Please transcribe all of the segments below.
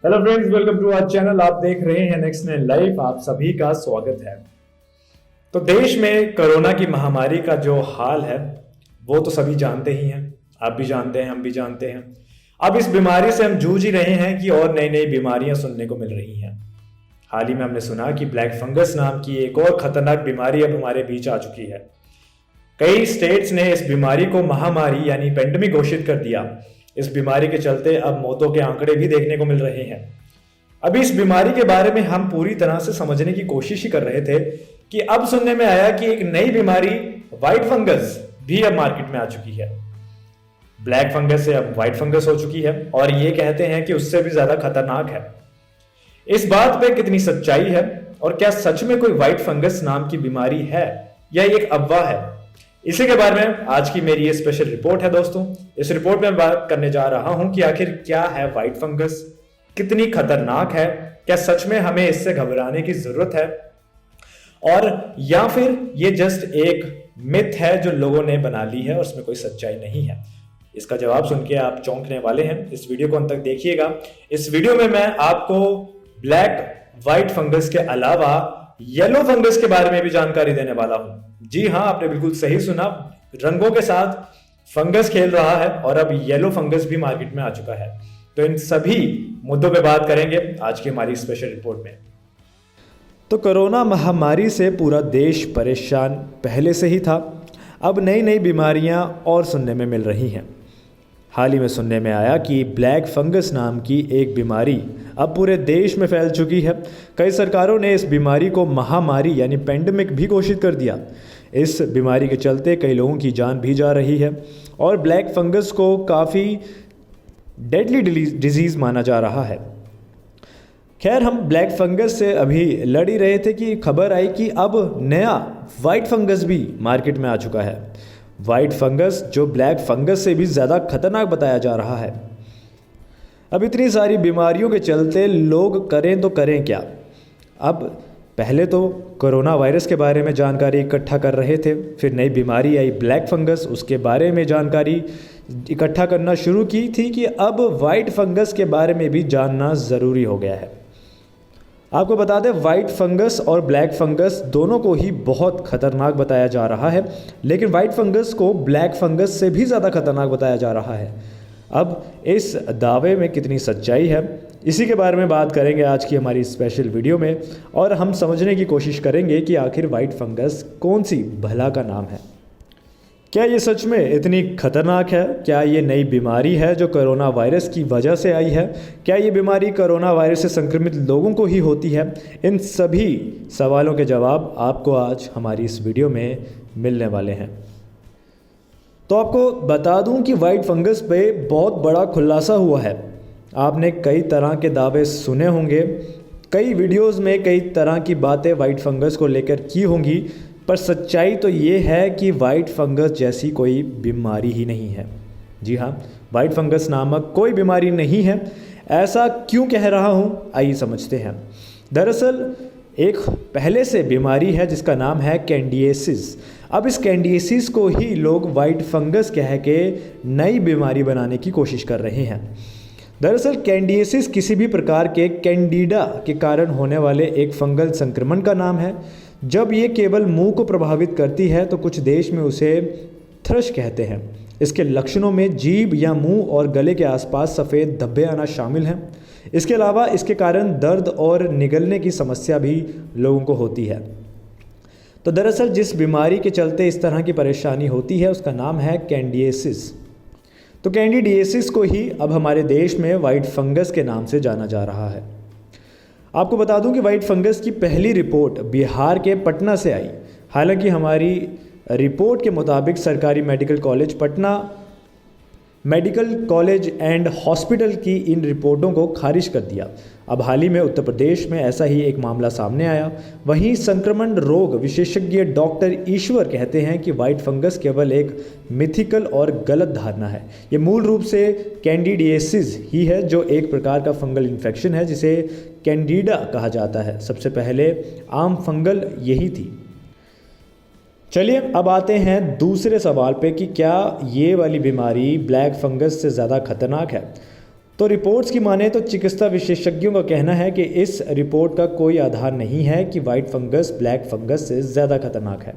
Hello friends, welcome to our channel. आप देख रहे हैं नेक्स्ट नाइन लाइफ। आप सभी का स्वागत है। तो देश में कोरोना की महामारी का जो हाल है वो तो सभी जानते ही हैं। आप भी जानते हैं, हम भी जानते हैं। अब इस बीमारी से हम जूझ ही रहे हैं कि और नई नई बीमारियां सुनने को मिल रही हैं। हाल ही में हमने सुना कि ब्लैक फंगस नाम की एक और खतरनाक बीमारी अब हमारे बीच आ चुकी है। कई स्टेट्स ने इस बीमारी को महामारी यानी पेंडेमिक घोषित कर दिया। इस बीमारी के चलते अब मौतों के आंकड़े भी देखने को मिल रहे हैं। अभी इस बीमारी के बारे में हम पूरी तरह से समझने की कोशिश ही कर रहे थे कि अब सुनने में आया कि एक नई बीमारी व्हाइट फंगस भी अब मार्केट में आ चुकी है। ब्लैक फंगस से अब व्हाइट फंगस हो चुकी है और ये कहते हैं कि उससे भी ज्यादा खतरनाक है। इस बात पे कितनी सच्चाई है और क्या सच में कोई व्हाइट फंगस नाम की बीमारी है या एक अफवाह है, इसी के बारे में आज की मेरी ये स्पेशल रिपोर्ट है दोस्तों। इस रिपोर्ट में बात करने जा रहा हूं कि आखिर क्या है व्हाइट फंगस, कितनी खतरनाक है, क्या सच में हमें इससे घबराने की जरूरत है और या फिर ये जस्ट एक मिथ है जो लोगों ने बना ली है और उसमें कोई सच्चाई नहीं है। इसका जवाब सुन के आप चौंकने वाले हैं। इस वीडियो को अंत तक देखिएगा। इस वीडियो में मैं आपको ब्लैक व्हाइट फंगस के अलावा येलो फंगस के बारे में भी जानकारी देने वाला हूं। जी हां, आपने बिल्कुल सही सुना, रंगों के साथ फंगस खेल रहा है और अब येलो फंगस भी मार्केट में आ चुका है। तो इन सभी मुद्दों पे बात करेंगे आज की हमारी स्पेशल रिपोर्ट में। तो कोरोना महामारी से पूरा देश परेशान पहले से ही था। अब नई नई बीमारियां और सुनने में मिल रही हैं। हाल ही में सुनने में आया कि ब्लैक फंगस नाम की एक बीमारी अब पूरे देश में फैल चुकी है। कई सरकारों ने इस बीमारी को महामारी यानी पेंडेमिक भी घोषित कर दिया। इस बीमारी के चलते कई लोगों की जान भी जा रही है और ब्लैक फंगस को काफ़ी डेडली डिजीज़ माना जा रहा है। खैर, हम ब्लैक फंगस से अभी लड़ ही रहे थे कि खबर आई कि अब नया वाइट फंगस भी मार्केट में आ चुका है। वाइट फंगस जो ब्लैक फंगस से भी ज़्यादा खतरनाक बताया जा रहा है। अब इतनी सारी बीमारियों के चलते लोग करें तो करें क्या। अब पहले तो कोरोना वायरस के बारे में जानकारी इकट्ठा कर रहे थे, फिर नई बीमारी आई ब्लैक फंगस, उसके बारे में जानकारी इकट्ठा करना शुरू की थी कि अब वाइट फंगस के बारे में भी जानना ज़रूरी हो गया है। आपको बता दें, वाइट फंगस और ब्लैक फंगस दोनों को ही बहुत खतरनाक बताया जा रहा है, लेकिन वाइट फंगस को ब्लैक फंगस से भी ज़्यादा खतरनाक बताया जा रहा है। अब इस दावे में कितनी सच्चाई है, इसी के बारे में बात करेंगे आज की हमारी स्पेशल वीडियो में और हम समझने की कोशिश करेंगे कि आखिर वाइट फंगस कौन सी भला का नाम है। क्या ये सच में इतनी खतरनाक है? क्या ये नई बीमारी है जो कोरोना वायरस की वजह से आई है? क्या ये बीमारी कोरोना वायरस से संक्रमित लोगों को ही होती है? इन सभी सवालों के जवाब आपको आज हमारी इस वीडियो में मिलने वाले हैं। तो आपको बता दूं कि वाइट फंगस पे बहुत बड़ा खुलासा हुआ है। आपने कई तरह के दावे सुने होंगे, कई वीडियोज़ में कई तरह की बातें वाइट फंगस को लेकर की होंगी, पर सच्चाई तो ये है कि वाइट फंगस जैसी कोई बीमारी ही नहीं है। जी हाँ, वाइट फंगस नामक कोई बीमारी नहीं है। ऐसा क्यों कह रहा हूँ, आइए समझते हैं। दरअसल एक पहले से बीमारी है जिसका नाम है कैंडिडियासिस। अब इस कैंडिडियासिस को ही लोग वाइट फंगस कह के नई बीमारी बनाने की कोशिश कर रहे हैं। दरअसल कैंडिडियासिस किसी भी प्रकार के कैंडिडा के कारण होने वाले एक फंगल संक्रमण का नाम है। जब ये केवल मुंह को प्रभावित करती है तो कुछ देश में उसे थ्रश कहते हैं। इसके लक्षणों में जीभ या मुंह और गले के आसपास सफ़ेद धब्बे आना शामिल हैं। इसके अलावा इसके कारण दर्द और निगलने की समस्या भी लोगों को होती है। तो दरअसल जिस बीमारी के चलते इस तरह की परेशानी होती है उसका नाम है कैंडिडियासिस। तो कैंडिडियासिस को ही अब हमारे देश में वाइट फंगस के नाम से जाना जा रहा है। आपको बता दूं कि वाइट फंगस की पहली रिपोर्ट बिहार के पटना से आई। हालांकि हमारी रिपोर्ट के मुताबिक सरकारी medical college Patna medical college and hospital की इन रिपोर्टों को खारिज कर दिया। अब हाल ही में उत्तर प्रदेश में ऐसा ही एक मामला सामने आया। वहीं संक्रमण रोग विशेषज्ञ डॉक्टर ईश्वर कहते हैं कि वाइट फंगस केवल एक मिथिकल और गलत धारणा है। ये मूल रूप से कैंडिडियासिस ही है जो एक प्रकार का फंगल इन्फेक्शन है जिसे कैंडिडा कहा जाता है। सबसे पहले आम फंगल यही थी। चलिए अब आते हैं दूसरे सवाल पे कि क्या ये वाली बीमारी ब्लैक फंगस से ज़्यादा खतरनाक है। तो रिपोर्ट्स की माने तो चिकित्सा विशेषज्ञों का कहना है कि इस रिपोर्ट का कोई आधार नहीं है कि वाइट फंगस ब्लैक फंगस से ज़्यादा खतरनाक है।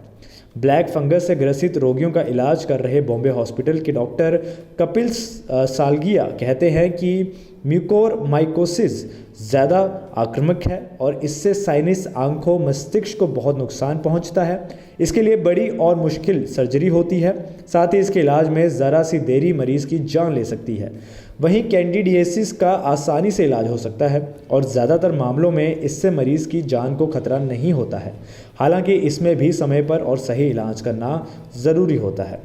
ब्लैक फंगस से ग्रसित रोगियों का इलाज कर रहे बॉम्बे हॉस्पिटल के डॉक्टर कपिल सालगिया कहते हैं कि म्यूकोरमाइकोसिस ज़्यादा आक्रामक है और इससे साइनस, आंखों, मस्तिष्क को बहुत नुकसान पहुंचता है। इसके लिए बड़ी और मुश्किल सर्जरी होती है। साथ ही इसके इलाज में ज़रा सी देरी मरीज़ की जान ले सकती है। वहीं कैंडिडियासिस का आसानी से इलाज हो सकता है और ज़्यादातर मामलों में इससे मरीज़ की जान को खतरा नहीं होता है। हालांकि इसमें भी समय पर और सही इलाज करना ज़रूरी होता है।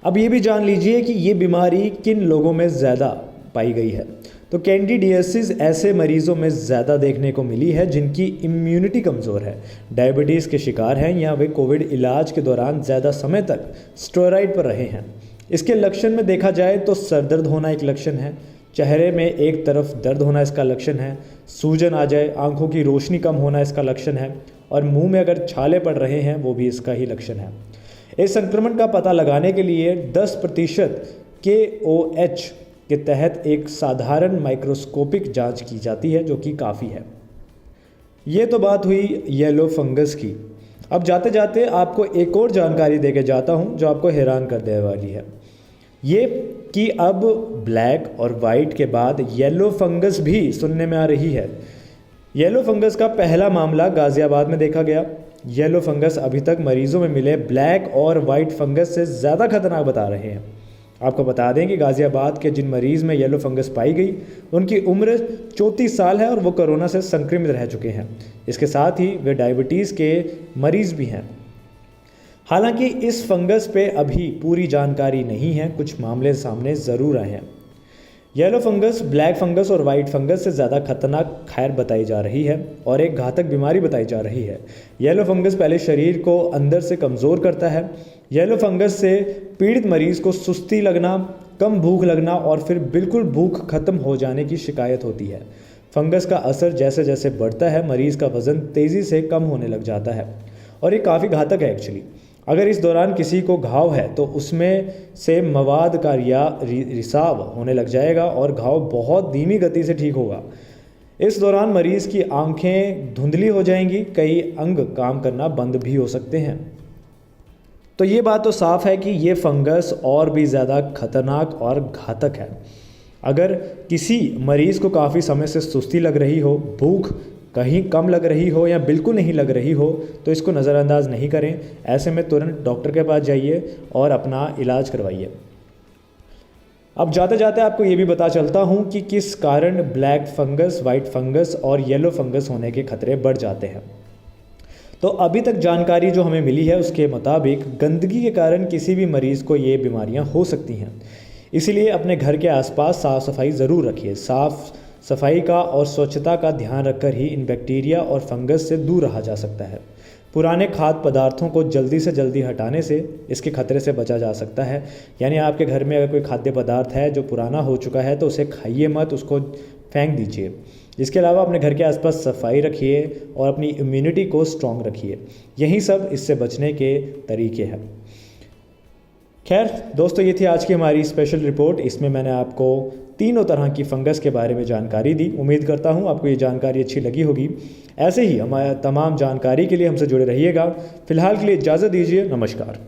अब ये भी जान लीजिए कि ये बीमारी किन लोगों में ज़्यादा पाई गई है। तो कैंडिडियासिस ऐसे मरीजों में ज़्यादा देखने को मिली है जिनकी इम्यूनिटी कमज़ोर है, डायबिटीज़ के शिकार हैं या वे कोविड इलाज के दौरान ज़्यादा समय तक स्टेरॉइड पर रहे हैं। इसके लक्षण में देखा जाए तो सर दर्द होना एक लक्षण है, चेहरे में एक तरफ दर्द होना इसका लक्षण है, सूजन आ जाए, आंखों की रोशनी कम होना इसका लक्षण है और मुंह में अगर छाले पड़ रहे हैं वो भी इसका ही लक्षण है। इस संक्रमण का पता लगाने के लिए 10% KOH के तहत एक साधारण माइक्रोस्कोपिक जांच की जाती है, जो कि काफ़ी है। ये तो बात हुई येलो फंगस की। अब जाते जाते आपको एक और जानकारी देके जाता हूँ जो आपको हैरान कर देने वाली है। ये कि अब ब्लैक और वाइट के बाद येलो फंगस भी सुनने में आ रही है। येलो फंगस का पहला मामला गाज़ियाबाद में देखा गया। येलो फंगस अभी तक मरीजों में मिले ब्लैक और वाइट फंगस से ज़्यादा खतरनाक बता रहे हैं। आपको बता दें कि गाज़ियाबाद के जिन मरीज़ में येलो फंगस पाई गई उनकी उम्र 34 साल है और वो कोरोना से संक्रमित रह चुके हैं। इसके साथ ही वे डायबिटीज़ के मरीज़ भी हैं। हालांकि इस फंगस पे अभी पूरी जानकारी नहीं है, कुछ मामले सामने ज़रूर आए हैं। येलो फंगस ब्लैक फंगस और वाइट फंगस से ज़्यादा खतरनाक खैर बताई जा रही है और एक घातक बीमारी बताई जा रही है। येलो फंगस पहले शरीर को अंदर से कमज़ोर करता है। येलो फंगस से पीड़ित मरीज़ को सुस्ती लगना, कम भूख लगना और फिर बिल्कुल भूख खत्म हो जाने की शिकायत होती है। फंगस का असर जैसे जैसे बढ़ता है मरीज़ का वज़न तेज़ी से कम होने लग जाता है और ये काफ़ी घातक है एक्चुअली। अगर इस दौरान किसी को घाव है तो उसमें से मवाद का रिसाव होने लग जाएगा और घाव बहुत धीमी गति से ठीक होगा। इस दौरान मरीज़ की आंखें धुंधली हो जाएंगी, कई अंग काम करना बंद भी हो सकते हैं। तो ये बात तो साफ़ है कि ये फंगस और भी ज़्यादा खतरनाक और घातक है। अगर किसी मरीज़ को काफ़ी समय से सुस्ती लग रही हो, भूख कहीं कम लग रही हो या बिल्कुल नहीं लग रही हो तो इसको नज़रअंदाज नहीं करें। ऐसे में तुरंत डॉक्टर के पास जाइए और अपना इलाज करवाइए। अब जाते जाते आपको ये भी बता चलता हूँ कि किस कारण ब्लैक फंगस, वाइट फंगस और येलो फंगस होने के खतरे बढ़ जाते हैं। तो अभी तक जानकारी जो हमें मिली है उसके मुताबिक गंदगी के कारण किसी भी मरीज़ को ये बीमारियां हो सकती हैं। इसीलिए अपने घर के आसपास साफ़ सफाई ज़रूर रखिए। साफ़ सफाई का और स्वच्छता का ध्यान रखकर ही इन बैक्टीरिया और फंगस से दूर रहा जा सकता है। पुराने खाद्य पदार्थों को जल्दी से जल्दी हटाने से इसके खतरे से बचा जा सकता है। यानी आपके घर में अगर कोई खाद्य पदार्थ है जो पुराना हो चुका है तो उसे खाइए मत, उसको फेंक दीजिए। इसके अलावा अपने घर के आसपास सफाई रखिए और अपनी इम्यूनिटी को स्ट्रॉन्ग रखिए। यही सब इससे बचने के तरीके हैं। खैर दोस्तों, ये थी आज की हमारी स्पेशल रिपोर्ट। इसमें मैंने आपको तीनों तरह की फंगस के बारे में जानकारी दी। उम्मीद करता हूँ आपको ये जानकारी अच्छी लगी होगी। ऐसे ही हमारे तमाम जानकारी के लिए हमसे जुड़े रहिएगा। फिलहाल के लिए इजाज़त दीजिए। नमस्कार।